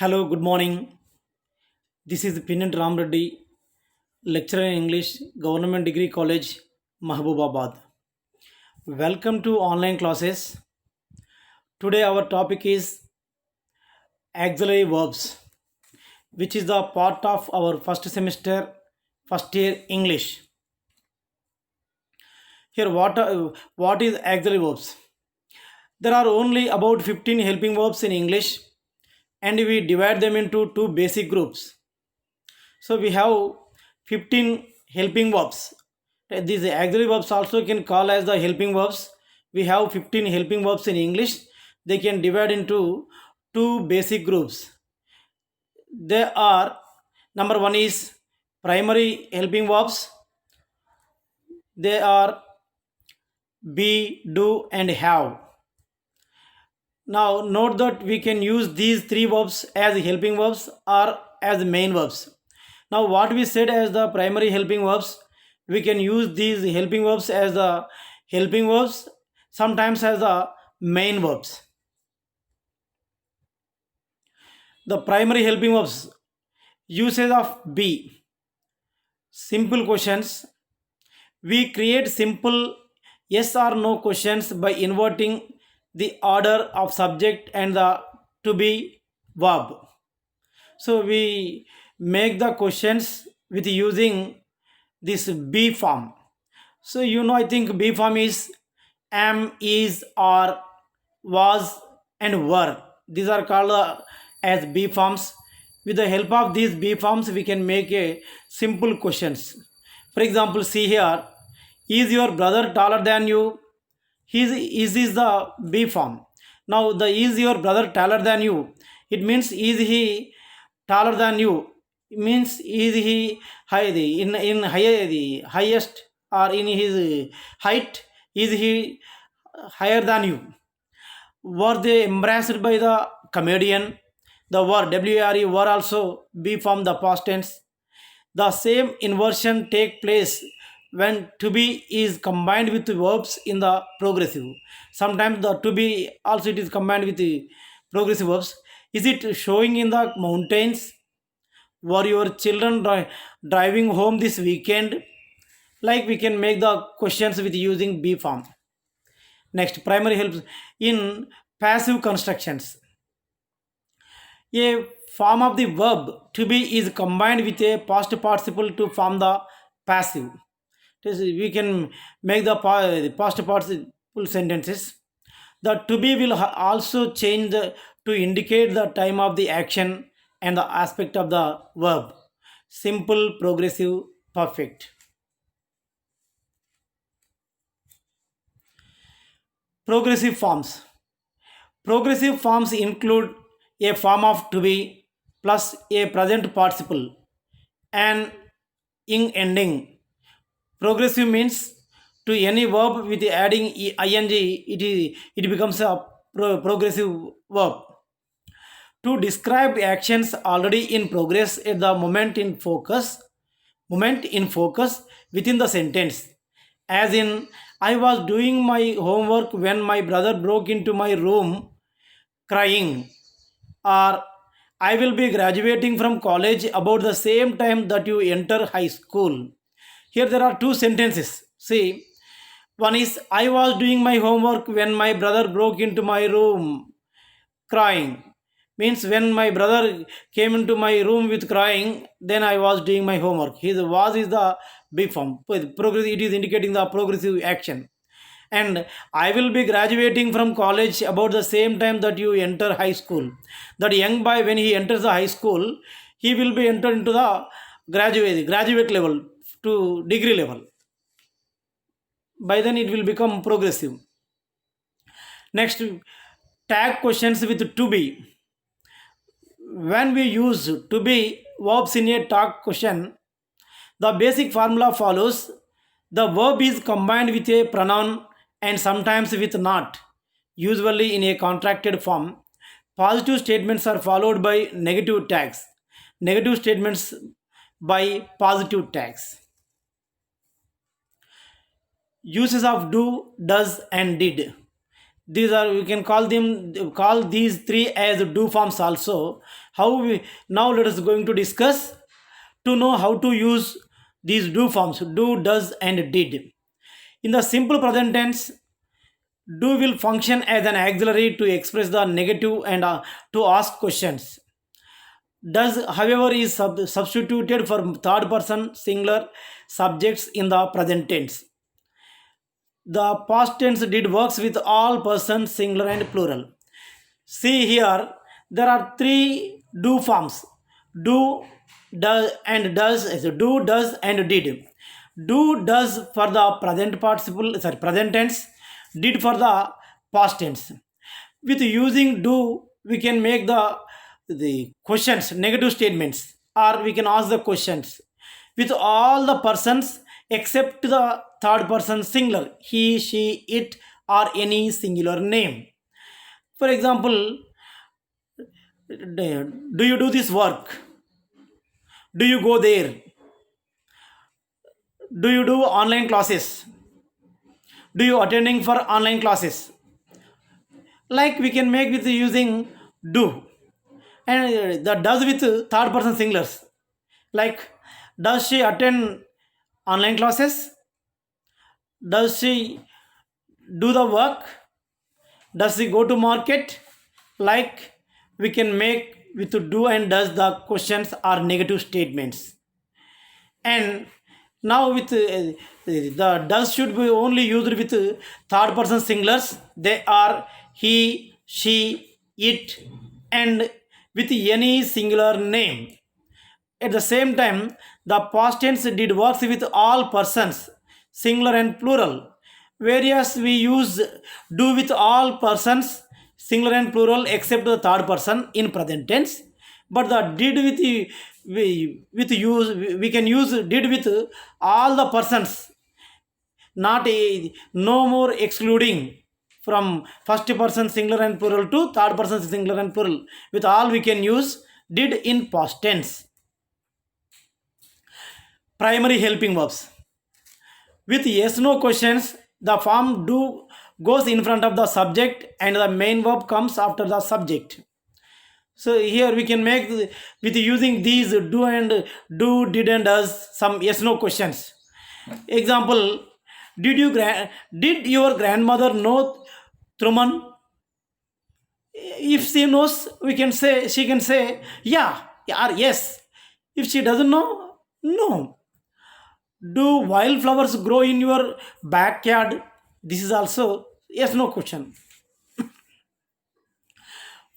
Hello, good morning. This is Pinant Ram Reddy, lecturer in English, Government Degree College, Mahbubabad. Welcome to online classes. Today our topic is auxiliary verbs, which is the part of our first semester, first year English. Here, what is auxiliary verbs? There are only about 15 helping verbs in English, and we divide them into two basic groups. So we have 15 helping verbs. These auxiliary verbs also can call as the helping verbs. We have 15 helping verbs in English. They can divide into two basic groups. They are number one is primary helping verbs. They are be, do, and have. Now note that we can use these three verbs as helping verbs or as main verbs. Now what we said as the primary helping verbs, we can use these helping verbs as the helping verbs, sometimes as the main verbs. The primary helping verbs, usage of be. Simple questions. We create simple yes or no questions by inverting the order of subject and the to be verb. So we make the questions with using this be form. So I think be form is am, is, or, was, and were. These are called as be forms. With the help of these be forms, we can make a simple questions. For example, see here: Is your brother taller than you? Is the be form. Now the is your brother taller than you? It means is he taller than you? It means is he high in higher the highest or in his height? Is he higher than you? Were they embraced by the comedian? The word WRE were also be from the past tense. The same inversion take place when to be is combined with verbs in the progressive. Sometimes the to be also it is combined with the progressive verbs. Is it showing in the mountains? Were your children driving home this weekend? Like we can make the questions with using be form. Next, primary helps in passive constructions. A form of the verb to be is combined with a past participle to form the passive. We can make the past participle sentences. The to be will also change to indicate the time of the action and the aspect of the verb. Simple, progressive, perfect. Progressive forms. Progressive forms include a form of to be plus a present participle and ing ending. Progressive means to any verb with adding ing, it becomes a progressive verb. To describe actions already in progress at the moment in focus within the sentence. As in, I was doing my homework when my brother broke into my room crying, or I will be graduating from college about the same time that you enter high school. Here there are two sentences. See, one is I was doing my homework when my brother broke into my room crying. Means when my brother came into my room with crying, then I was doing my homework. His was is the big form. Progress, it is indicating the progressive action. And I will be graduating from college about the same time that you enter high school. That young boy, when he enters the high school, he will be entered into the graduate level to degree level. By then it will become progressive. Next, tag questions with to be. When we use to be verbs in a tag question, the basic formula follows. The verb is combined with a pronoun and sometimes with not, usually in a contracted form. Positive statements are followed by negative tags. Negative statements by positive tags. Uses of do, does, and did. These are, we can call these three as do forms also. How we now, let us going to discuss to know how to use these do forms: do, does, and did. In the simple present tense, do will function as an auxiliary to express the negative and to ask questions. Does, however, is substituted for third person singular subjects in the present tense. The past tense did works with all persons, singular and plural. See here, there are three do forms: do, does, and does. Do, does, and did. Do, does for the present participle, sorry, present tense. Did for the past tense. With using do, we can make the questions negative statements, or we can ask the questions with all the persons except the third person singular, he, she, it, or any singular name. For example, do you do this work? Do you go there? Do you do online classes? Do you attending for online classes? Like we can make with using do, and the does with third person singulars. Like, does she attend online classes? Does she do the work? Does she go to market? Like, we can make with do and does, the questions are negative statements. And now with the does should be only used with third person singulars. They are he, she, it, and with any singular name. At the same time, the past tense did works with all persons, singular and plural. Whereas we use do with all persons, singular and plural, except the third person in present tense. But the did with with use, we can use did with all the persons, not a no more excluding from first person singular and plural to third person singular and plural. With all, we can use did in past tense. Primary helping verbs. With yes no questions, the form do goes in front of the subject and the main verb comes after the subject. So here we can make with using these do and do, did, and does some yes no questions. Example: did your grandmother know Truman? If she knows, we can say, she can say yeah, or yes. If she doesn't know, no. Do wildflowers grow in your backyard? This is also yes no question.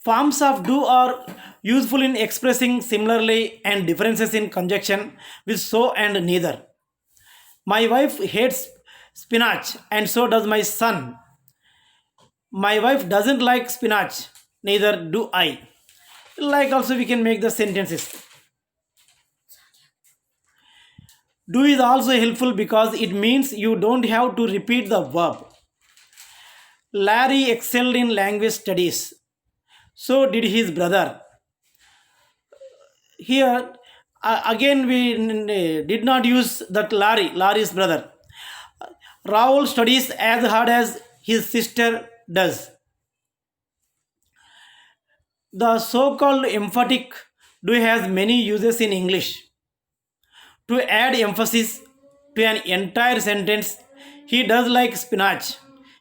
Forms of do are useful in expressing similarly and differences in conjunction with so and neither. My wife hates spinach and so does my son. My wife doesn't like spinach, neither do I. Like also we can make the sentences. Do is also helpful because it means you don't have to repeat the verb. Larry excelled in language studies. So did his brother. Here again we did not use that Larry's brother. Rahul studies as hard as his sister does. The so-called emphatic do has many uses in English. To add emphasis to an entire sentence, he does like spinach.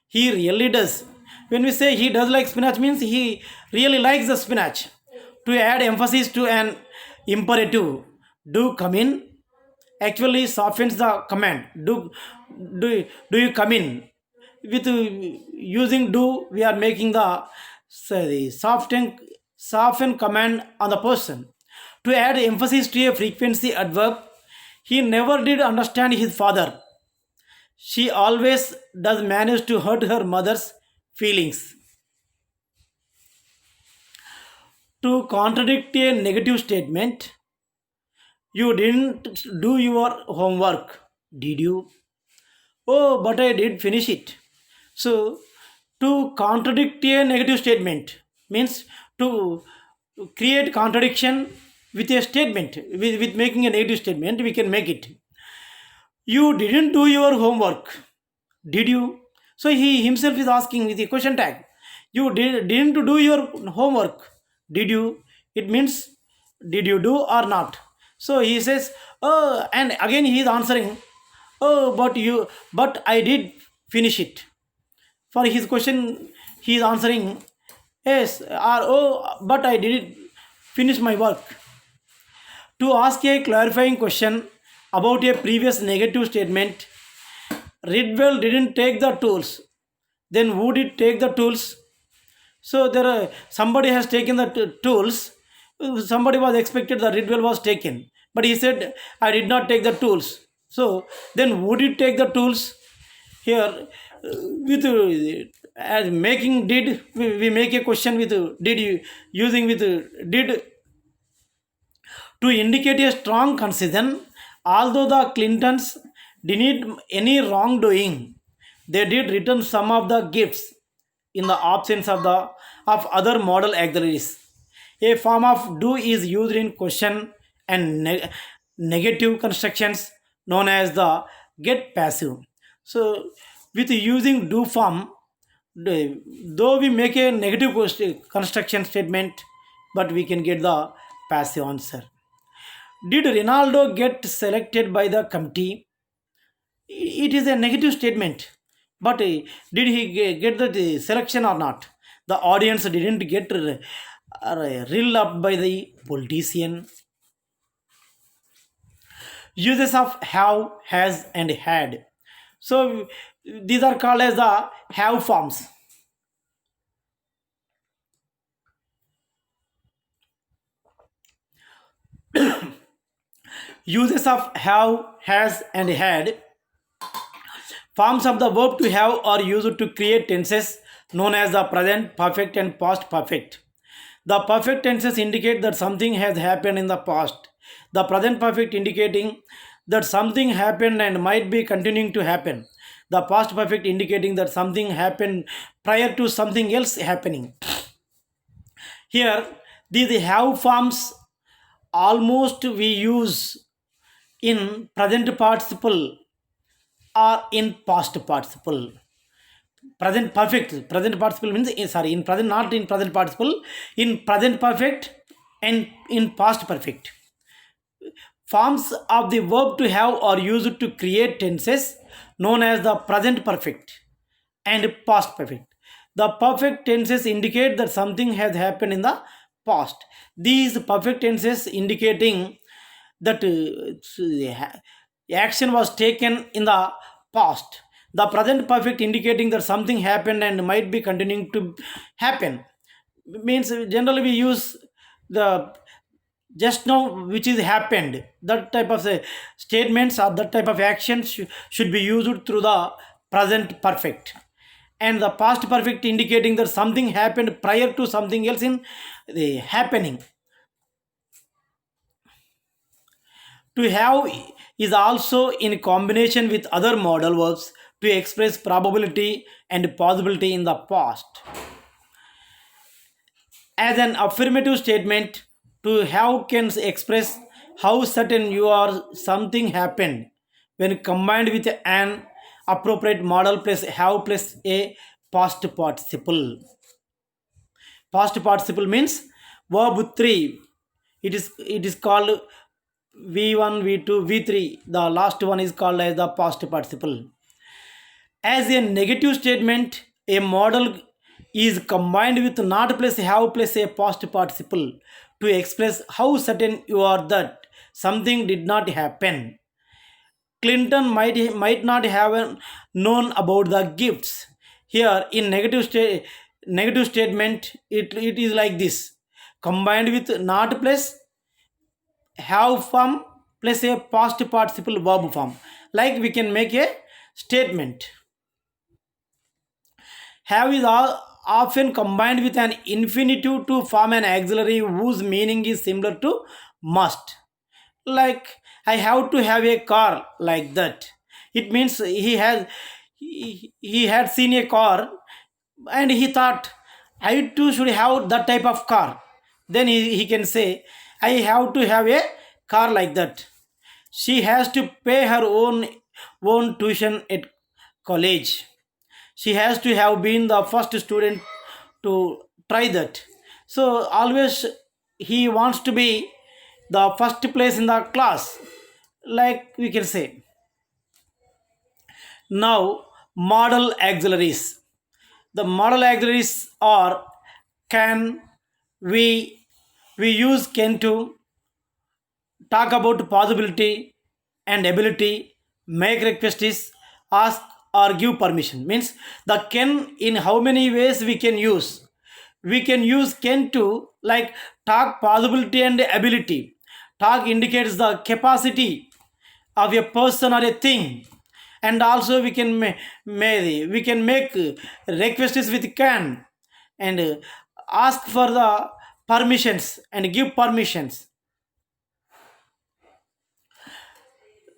He really does. When we say he does like spinach, means he really likes the spinach. To add emphasis to an imperative, do come in, actually softens the command. Do you come in? With using do, we are making the soften command on the person. To add emphasis to a frequency adverb, he never did understand his father. She always does manage to hurt her mother's feelings. To contradict a negative statement, you didn't do your homework, did you? Oh, but I did finish it. So, to contradict a negative statement means to create contradiction with a statement, with making a negative statement, we can make it. You didn't do your homework, did you? So he himself is asking with the question tag. Didn't do your homework. Did you? It means did you do or not? So he says, oh, and again he is answering, oh, but I did finish it. For his question, he is answering, yes, or oh, but I did finish my work. To ask a clarifying question about a previous negative statement, Ridwell didn't take the tools. Then who did take the tools? So there are somebody has taken the tools. Somebody was expected the Ridwell was taken, but he said I did not take the tools. So then who did take the tools? Here with as making did we make a question with did you using with did to indicate a strong concession. Although the Clintons denied any wrongdoing, they did return some of the gifts in the absence of other model auxiliaries. A form of do is used in question and negative constructions known as the get passive. So with using do form, though we make a negative construction statement, but we can get the passive answer. Did Ronaldo get selected by the committee? It is a negative statement. But did he get the selection or not? The audience didn't get reeled up by the politician. Uses of have, has, and had. So these are called as the have forms. Uses of have, has, and had. Forms of the verb to have are used to create tenses known as the present perfect and past perfect. The perfect tenses indicate that something has happened in the past. The present perfect indicating that something happened and might be continuing to happen. The past perfect indicating that something happened prior to something else happening. Here, these have forms almost we use in present participle or in past participle. Present participle means sorry, in present, not in present participle, in present perfect and in past perfect. Forms of the verb to have are used to create tenses known as the present perfect and past perfect. The perfect tenses indicate that something has happened in the past. These perfect tenses indicating that action was taken in the past. The present perfect indicating that something happened and might be continuing to happen. Means generally we use the just now which is happened. That type of statements or that type of actions should be used through the present perfect. And the past perfect indicating that something happened prior to something else in the happening. To have is also in combination with other modal verbs to express probability and possibility in the past. As an affirmative statement, to have can express how certain you are something happened when combined with an appropriate model plus have plus a past participle. Past participle means verb 3. It is called V1, V2, V3. The last one is called as the past participle. As a negative statement, a model is combined with not plus have plus a past participle to express how certain you are that something did not happen. Clinton might not have known about the gifts. Here in negative statement, it is like this: combined with not plus have form plus a past participle verb form. Like we can make a statement. Have is often combined with an infinitive to form an auxiliary whose meaning is similar to must. Like I have to have a car, like that. It means he had seen a car and he thought I too should have that type of car. Then he can say I have to have a car like that. She has to pay her own tuition at college. She has to have been the first student to try that. So always he wants to be the first place in the class, like we can say. Now, model auxiliaries. The model auxiliaries are can, we, we use can to talk about possibility and ability, make requests, ask or give permission. Means the can in how many ways we can use. We can use can to like talk possibility and ability. Talk indicates the capacity of a person or a thing, and also we can we can make requests with can, and ask for the permissions and give permissions.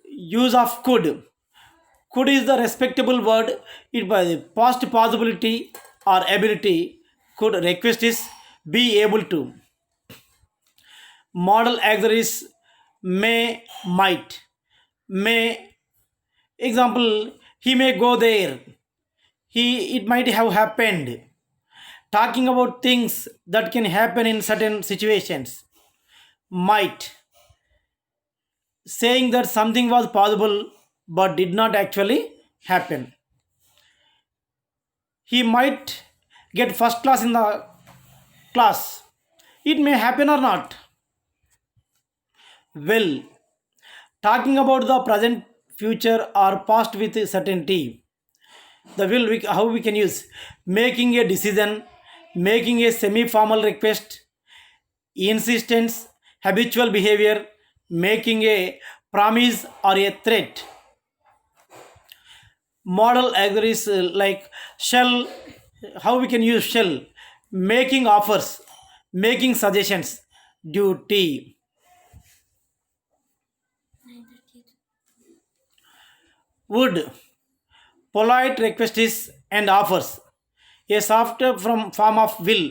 Use of could is the respectable word. It by the past possibility or ability. Could request is be able to. Model auxiliaries may, might. May, example, he may go there. He, it might have happened. Talking about things that can happen in certain situations. Might, saying that something was possible but did not actually happen. He might get first class in the class. It may happen or not. Well, talking about the present, future, or past with certainty. The will, how we can use making a decision, making a semi-formal request, insistence, habitual behavior, making a promise or a threat. Model agrees like shall, how we can use shall, making offers, making suggestions, duty. Would, polite requests and offers, a softer from form of will.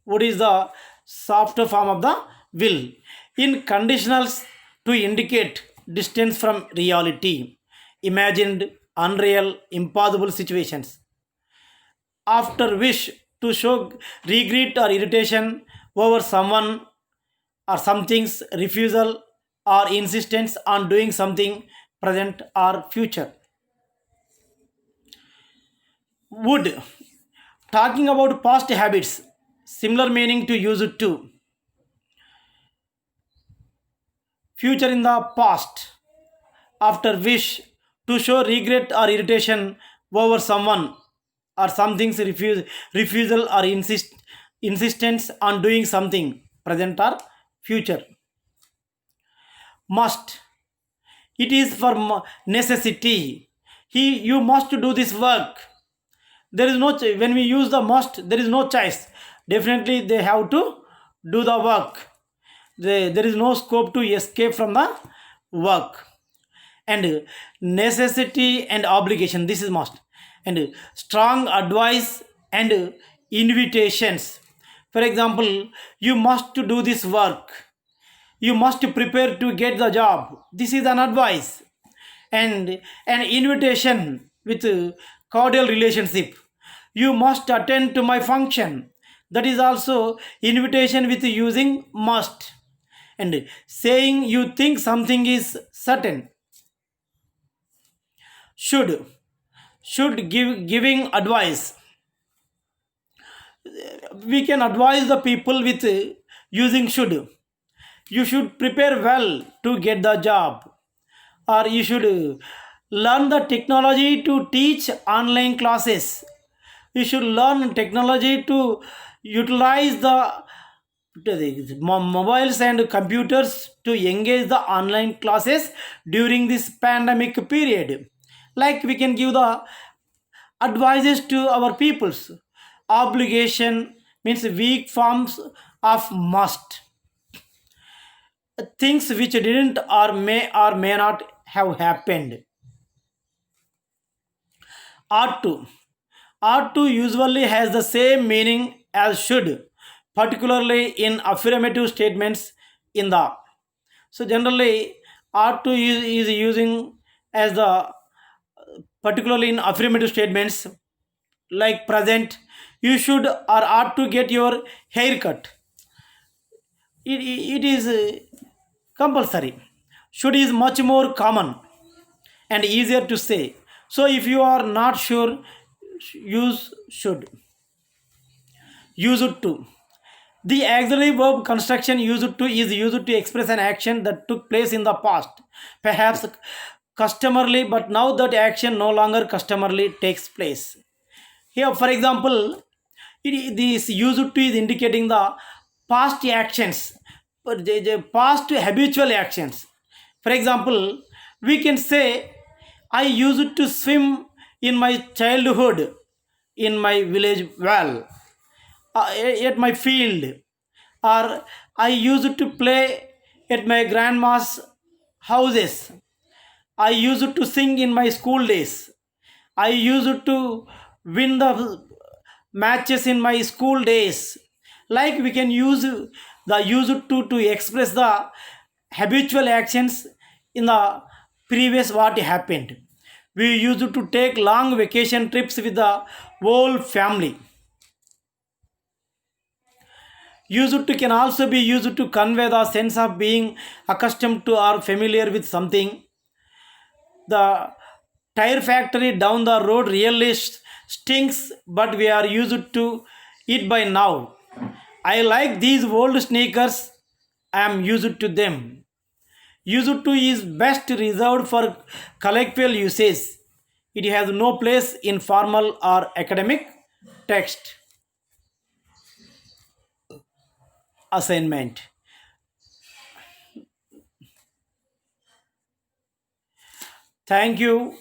Would is the softer form of the will in conditionals to indicate distance from reality, imagined, unreal, impossible situations. After wish, to show regret or irritation over someone or something's refusal or insistence on doing something present or future. Would, talking about past habits, similar meaning to use it to. Future in the past. After wish, to show regret or irritation over someone or something's refusal or insistence on doing something present or future. Must, it is for necessity. He, you must do this work. There is no when we use the must, there is no choice. Definitely they have to do the work. There is no scope to escape from the work. And necessity and obligation, this is must. And strong advice and invitations. For example, you must do this work, you must prepare to get the job, this is an advice. And an invitation with cordial relationship, you must attend to my function, that is also invitation with using must. And saying you think something is certain. Should, give, giving advice. We can advise the people with using should. You should prepare well to get the job, or you should learn the technology to teach online classes. You should learn technology to utilize the mobiles and computers to engage the online classes during this pandemic period. Like we can give the advices to our peoples. Obligation means weak forms of must, things which didn't or may not have happened. Ought to, ought to usually has the same meaning as should, particularly in affirmative statements in the. So generally, ought to is using as the particularly in affirmative statements. like present, you should or ought to get your hair cut. It is compulsory. Should is much more common and easier to say. So if you are not sure, use should. Use it to. The auxiliary verb construction used to is used to express an action that took place in the past, perhaps customarily, but now that action no longer customarily takes place. Here, for example, this used to is indicating the past actions, but the past habitual actions. For example, we can say, I used to swim in my childhood in my village well, at my field, or I used to play at my grandma's houses. I used to sing in my school days. I used to win the matches in my school days. Like we can use the used to express the habitual actions in the previous what happened. We used to take long vacation trips with the whole family. Used to can also be used to convey the sense of being accustomed to or familiar with something. The tire factory down the road really stinks, but we are used to it by now. I like these old sneakers. I am used to them. Used to is best reserved for colloquial usage. It has no place in formal or academic text. Assignment. Thank you.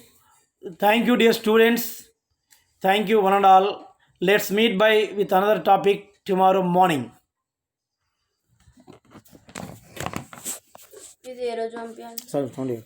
Thank you, dear students. Thank you, one and all. Let's meet by with another topic tomorrow morning. ఇది ఏ రోజు పంపించాలి? Sorry, found you.